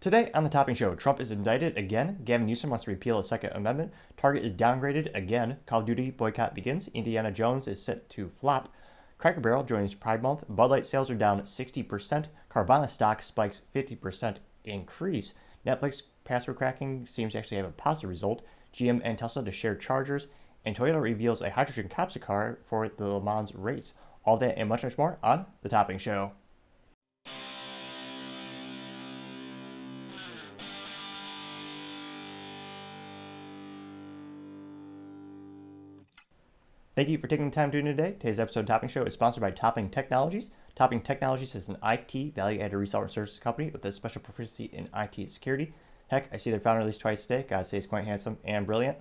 Today on the Topping Show, Trump is indicted again. Gavin Newsom wants to repeal the Second Amendment. Target is downgraded again. Call of Duty Boycott begins. Indiana Jones is set to flop. Cracker Barrel joins Pride Month. Bud Light sales are down 60%. Carvana stock spikes 50% increase. Netflix password cracking seems to actually have a positive result. GM and Tesla to share chargers. And Toyota reveals a hydrogen capsule car for the Le Mans race. All that and much, much more on the Topping Show. Thank you for taking the time to tune in today. Today's episode of Topping Show is sponsored by Topping Technologies. Topping Technologies is an IT value-added reseller and services company with a special proficiency in IT and security. Heck, I see their founder at least twice today. Gotta say he's quite handsome and brilliant.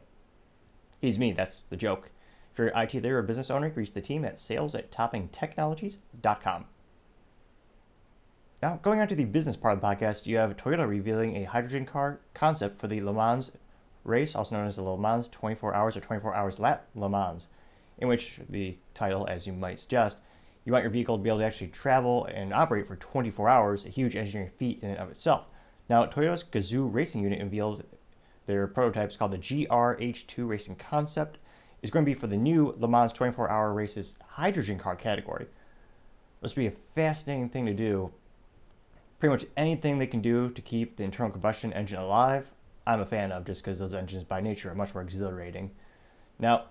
He's me, that's the joke. If you're an IT leader or business owner, reach the team at sales@toppingtechnologies.com. Now, going on to the business part of the podcast, you have Toyota revealing a hydrogen car concept for the Le Mans race, also known as the Le Mans 24 Hours or 24 Hours Lap Le Mans, in which the title, as you might suggest, you want your vehicle to be able to actually travel and operate for 24 hours, a huge engineering feat in and of itself. Now, Toyota's Gazoo racing unit unveiled their prototypes called the GR-H2 Racing Concept. Is going to be for the new Le Mans 24-hour races hydrogen car category. This will be a fascinating thing to do. Pretty much anything they can do to keep the internal combustion engine alive, I'm a fan of, just because those engines by nature are much more exhilarating. Now,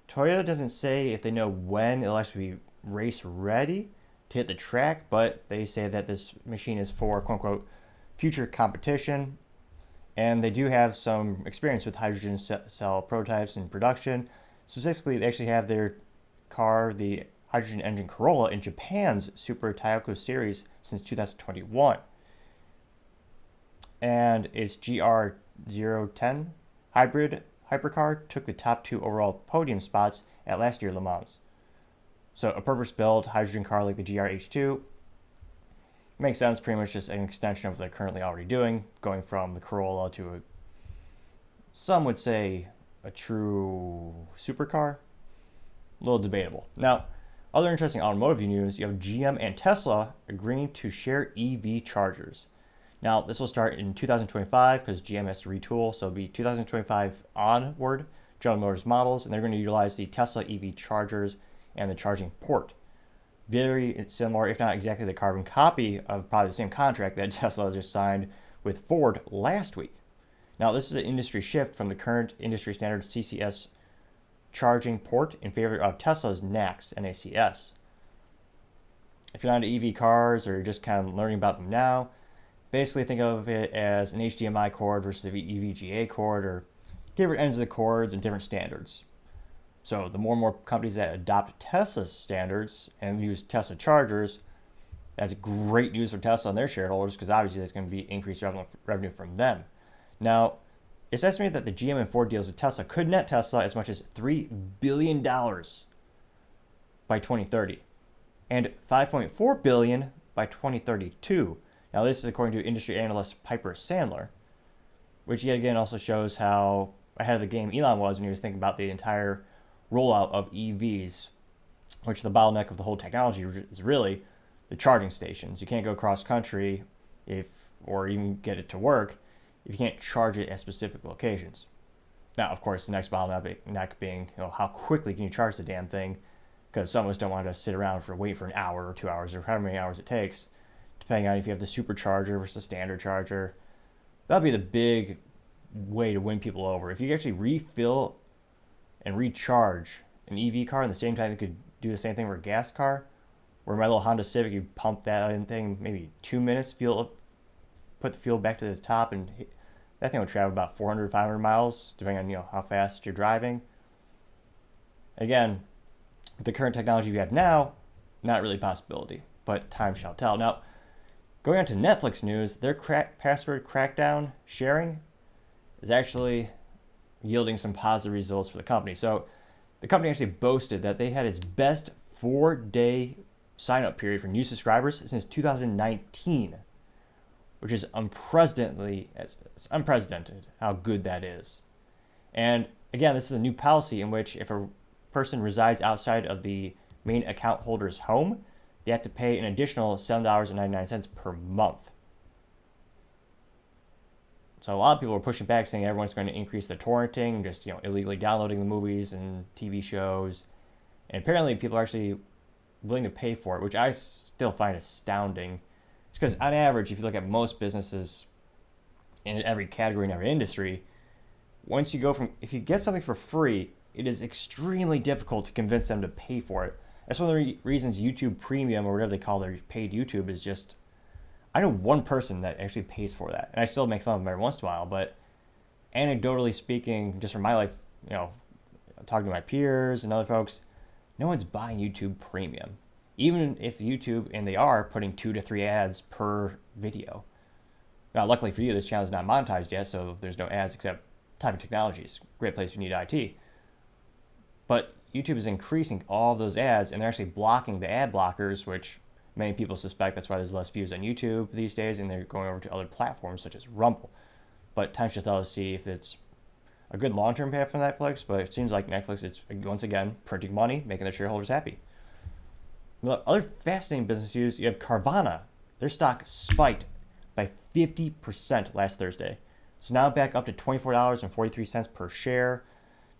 Toyota doesn't say if they know when it'll actually be race ready to hit the track, but they say that this machine is for quote-unquote future competition, and they do have some experience with hydrogen cell prototypes in production. Specifically, they actually have their car, the hydrogen engine Corolla, in Japan's Super Toyota series since 2021. And its GR010 hybrid hypercar took the top 2 overall podium spots at last year's Le Mans. So a purpose-built hydrogen car like the GR-H2 makes sense, pretty much just an extension of what they're currently already doing, going from the Corolla to some would say a true supercar. A little debatable. Now, other interesting automotive news, you have GM and Tesla agreeing to share EV chargers. Now, this will start in 2025 because GM has to retool, so it'll be 2025 onward, General Motors models, and they're going to utilize the Tesla EV chargers and the charging port. Very similar, if not exactly the carbon copy of probably the same contract that Tesla just signed with Ford last week. Now, this is an industry shift from the current industry standard CCS charging port in favor of Tesla's NACS, NACS. If you're not into EV cars or you're just kind of learning about them now, basically think of it as an HDMI cord versus an EVGA cord, or different ends of the cords and different standards. So the more and more companies that adopt Tesla's standards and use Tesla chargers, that's great news for Tesla and their shareholders, because obviously there's going to be increased revenue from them. Now, it's estimated that the GM and Ford deals with Tesla could net Tesla as much as $3 billion by 2030 and $5.4 billion by 2032. Now, this is according to industry analyst Piper Sandler, which yet again also shows how ahead of the game Elon was when he was thinking about the entire rollout of EVs, which the bottleneck of the whole technology is really the charging stations. You can't go cross country or even get it to work if you can't charge it at specific locations. Now, of course, the next bottleneck being, how quickly can you charge the damn thing? Because some of us don't want to sit around wait for an hour or 2 hours or however many hours it takes, depending on if you have the supercharger versus the standard charger. That'll be the big way to win people over. If you actually refill and recharge an EV car in the same time you could do the same thing for a gas car, where my little Honda Civic, you pump that in thing maybe 2 minutes, put the fuel back to the top, and that thing will travel about 400, 500 miles, depending on how fast you're driving. Again, with the current technology we have now, not really a possibility, but time shall tell. Now, going on to Netflix news, their password crackdown sharing is actually yielding some positive results for the company. So the company actually boasted that they had its best 4-day sign-up period for new subscribers since 2019, which is unprecedented how good that is. And again, this is a new policy in which if a person resides outside of the main account holder's home, they have to pay an additional $7.99 per month. So a lot of people are pushing back, saying everyone's going to increase the torrenting, just illegally downloading the movies and TV shows. And apparently, people are actually willing to pay for it, which I still find astounding. It's because on average, if you look at most businesses in every category in every industry, if you get something for free, it is extremely difficult to convince them to pay for it. That's one of the reasons YouTube Premium, or whatever they call their paid YouTube, is just, I know one person that actually pays for that, and I still make fun of them every once in a while, but anecdotally speaking, just from my life, talking to my peers and other folks, no one's buying YouTube Premium. Even if YouTube, and they are, putting 2 to 3 ads per video. Now, luckily for you, this channel is not monetized yet, so there's no ads except Typing Technologies. Great place if you need IT. But YouTube is increasing all of those ads, and they're actually blocking the ad blockers, which many people suspect that's why there's less views on YouTube these days, and they're going over to other platforms such as Rumble. But time shall tell to see if it's a good long-term path for Netflix, but it seems like Netflix is, once again, printing money, making their shareholders happy. The other fascinating business news, you have Carvana. Their stock spiked by 50% last Thursday. It's now back up to $24.43 per share.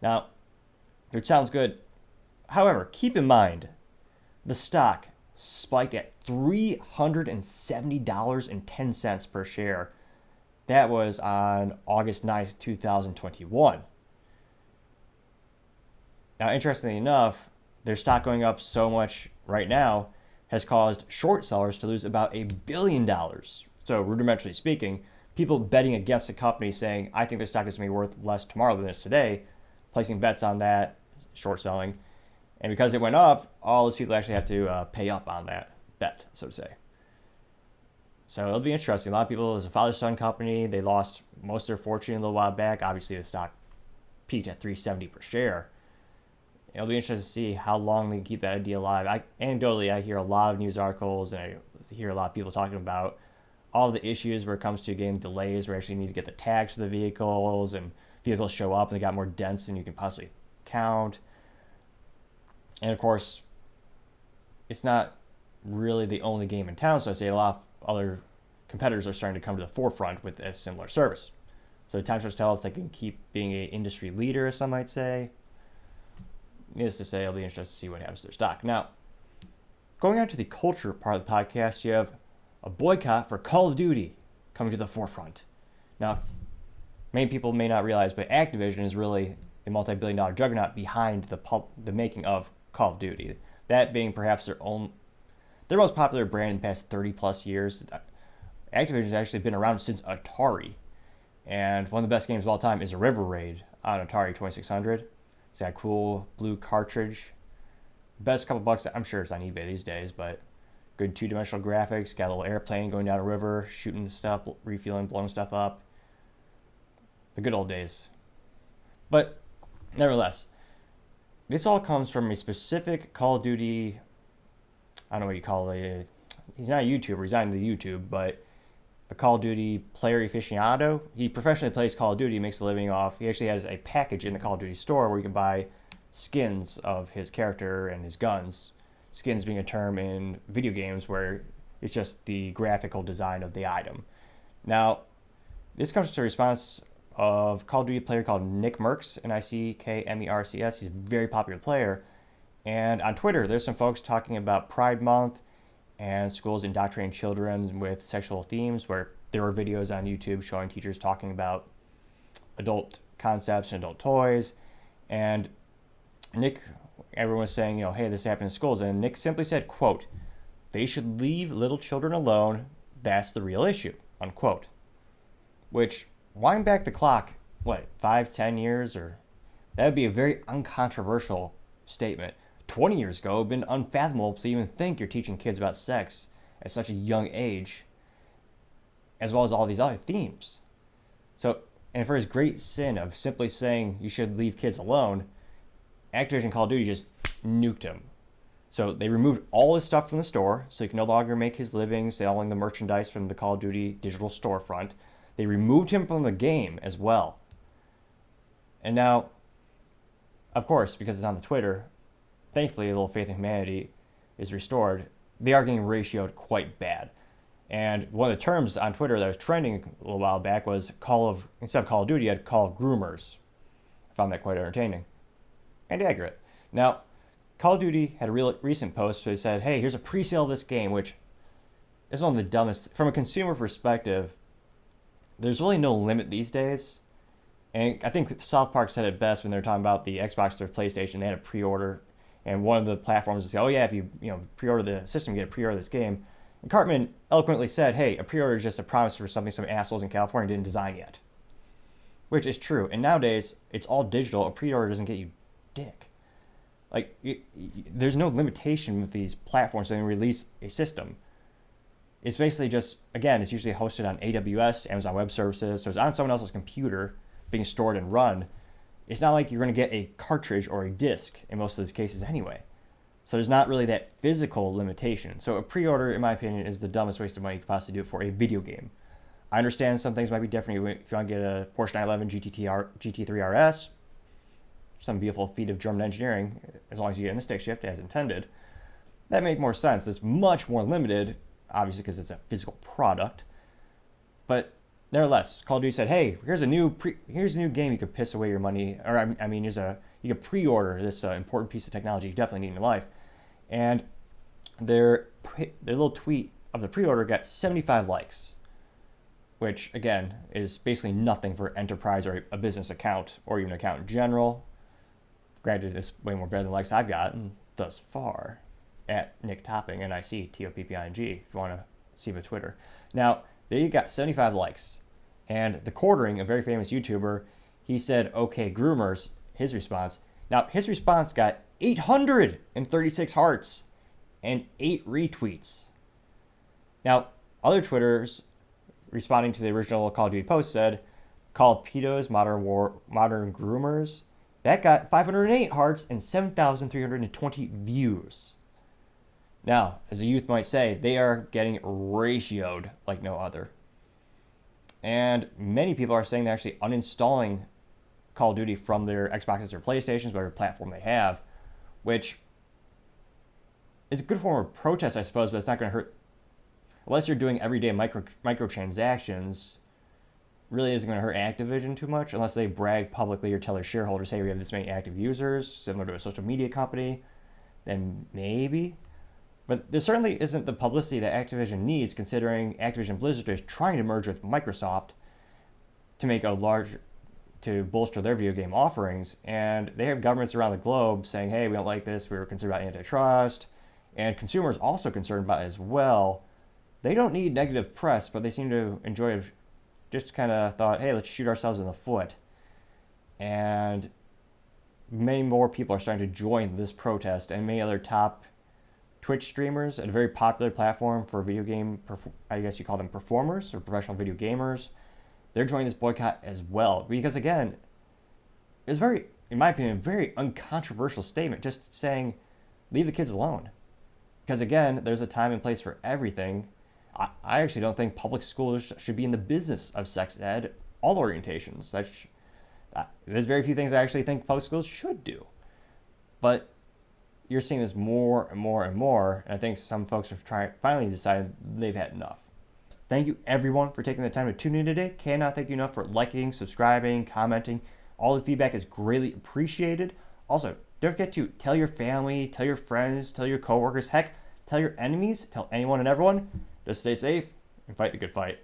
Now, it sounds good. However, keep in mind, the stock spiked at $370.10 per share. That was on August 9th, 2021. Now, interestingly enough, their stock going up so much right now has caused short sellers to lose about $1 billion. So, rudimentarily speaking, people betting against the company saying, I think their stock is going to be worth less tomorrow than it is today, placing bets on that, short selling. And because it went up, all those people actually have to pay up on that bet, so to say. So it'll be interesting. A lot of people, it's a father-son company. They lost most of their fortune a little while back. Obviously, the stock peaked at $370 per share. It'll be interesting to see how long they can keep that idea alive. Anecdotally, I hear a lot of news articles, and I hear a lot of people talking about all the issues where it comes to getting delays, where you actually need to get the tags for the vehicles, and vehicles show up and they got more dents than you can possibly count. And of course, it's not really the only game in town, so I say a lot of other competitors are starting to come to the forefront with a similar service. So time should tell if they can keep being an industry leader, as some might say. Needless to say, it'll be interesting to see what happens to their stock. Now, going on to the culture part of the podcast, you have a boycott for Call of Duty coming to the forefront. Now, many people may not realize, but Activision is really a multi-billion-dollar juggernaut behind the making of Call of Duty. That being perhaps their most popular brand in the past 30-plus years. Activision has actually been around since Atari. And one of the best games of all time is a River Raid on Atari 2600. It's got a cool blue cartridge. Best couple bucks, I'm sure it's on eBay these days, but good two-dimensional graphics. Got a little airplane going down a river, shooting stuff, refueling, blowing stuff up. The good old days. But nevertheless, this all comes from a specific Call of Duty, I don't know what you call it. He's not a YouTuber, he's not into YouTube, but a Call of Duty player aficionado. He professionally plays Call of Duty, makes a living off. He actually has a package in the Call of Duty store where you can buy skins of his character and his guns. Skins being a term in video games where it's just the graphical design of the item. Now, this comes to a response of Call of Duty player called Nick Mercs, Nickmercs. He's a very popular player. And on Twitter, there's some folks talking about Pride Month and schools indoctrinating children with sexual themes, where there were videos on YouTube showing teachers talking about adult concepts and adult toys. And Nick, everyone was saying, hey, this happened in schools. And Nick simply said, quote, "They should leave little children alone. That's the real issue," unquote. Which, wind back the clock, 5-10 years? Or that would be a very uncontroversial statement. 20 years ago, it would have been unfathomable to even think you're teaching kids about sex at such a young age, as well as all these other themes. So, and for his great sin of simply saying you should leave kids alone, Activision Call of Duty just nuked him. So they removed all his stuff from the store, so he can no longer make his living selling the merchandise from the Call of Duty digital storefront. They removed him from the game as well. And now, of course, because it's on the Twitter, thankfully a little faith in humanity is restored. They are getting ratioed quite bad. And one of the terms on Twitter that was trending a little while back was instead of Call of Duty, you had Call of Groomers. I found that quite entertaining and accurate. Now, Call of Duty had a real recent post where they said, hey, here's a pre-sale of this game, which is one of the dumbest. From a consumer perspective, there's really no limit these days. And I think South Park said it best when they were talking about the Xbox or PlayStation. They had a pre-order, and one of the platforms would say, oh yeah, if you pre-order the system, you get a pre-order this game. And Cartman eloquently said, hey, a pre-order is just a promise for something some assholes in California didn't design yet. Which is true. And nowadays, it's all digital. A pre-order doesn't get you dick. Like, there's no limitation with these platforms when they release a system. It's basically just, again, it's usually hosted on AWS, Amazon Web Services, so it's on someone else's computer being stored and run. It's not like you're going to get a cartridge or a disc in most of these cases anyway. So there's not really that physical limitation. So a pre-order, in my opinion, is the dumbest waste of money you could possibly do for a video game. I understand some things might be different. If you want to get a Porsche 911 GT3 RS, some beautiful feat of German engineering, as long as you get in a stick shift as intended, that makes more sense. It's much more limited, obviously because it's a physical product. But nevertheless, Call of Duty said, hey, here's a new game you could piss away your money, or I mean, you can pre-order this important piece of technology you definitely need in your life. And their little tweet of the pre-order got 75 likes, which again is basically nothing for enterprise or a business account or even an account in general. Granted, it's way more better than likes I've gotten thus far at Nick Topping, NIC, if you want to see my Twitter. Now, they got 75 likes. And the Quartering, a very famous YouTuber, he said, okay, groomers, his response. Now, his response got 836 hearts and 8 retweets. Now, other Twitters responding to the original Call of Duty post said, Call pedos, modern groomers. That got 508 hearts and 7,320 views. Now, as a youth might say, they are getting ratioed like no other. And many people are saying they're actually uninstalling Call of Duty from their Xboxes or PlayStations, whatever platform they have, which is a good form of protest, I suppose, but it's not going to hurt. Unless you're doing everyday microtransactions, really isn't going to hurt Activision too much, unless they brag publicly or tell their shareholders, hey, we have this many active users, similar to a social media company, then maybe. But there certainly isn't the publicity that Activision needs, considering Activision Blizzard is trying to merge with Microsoft to make to bolster their video game offerings, and they have governments around the globe saying, hey, we don't like this, we were concerned about antitrust, and consumers also concerned about it as well. They don't need negative press, but they seem to enjoy it. Just kind of thought, hey, let's shoot ourselves in the foot. And many more people are starting to join this protest, and many other top Twitch streamers at a very popular platform for video game, I guess you call them performers or professional video gamers, they're joining this boycott as well. Because again, it's very, in my opinion, a very uncontroversial statement, just saying, leave the kids alone. Because again, there's a time and place for everything. I actually don't think public schools should be in the business of sex ed, all orientations. There's very few things I actually think public schools should do. But you're seeing this more and more and more, and I think some folks have finally decided they've had enough. Thank you everyone for taking the time to tune in today. Cannot thank you enough for liking, subscribing, commenting. All the feedback is greatly appreciated. Also, don't forget to tell your family, tell your friends, tell your coworkers, heck, tell your enemies, tell anyone and everyone. Just stay safe and fight the good fight.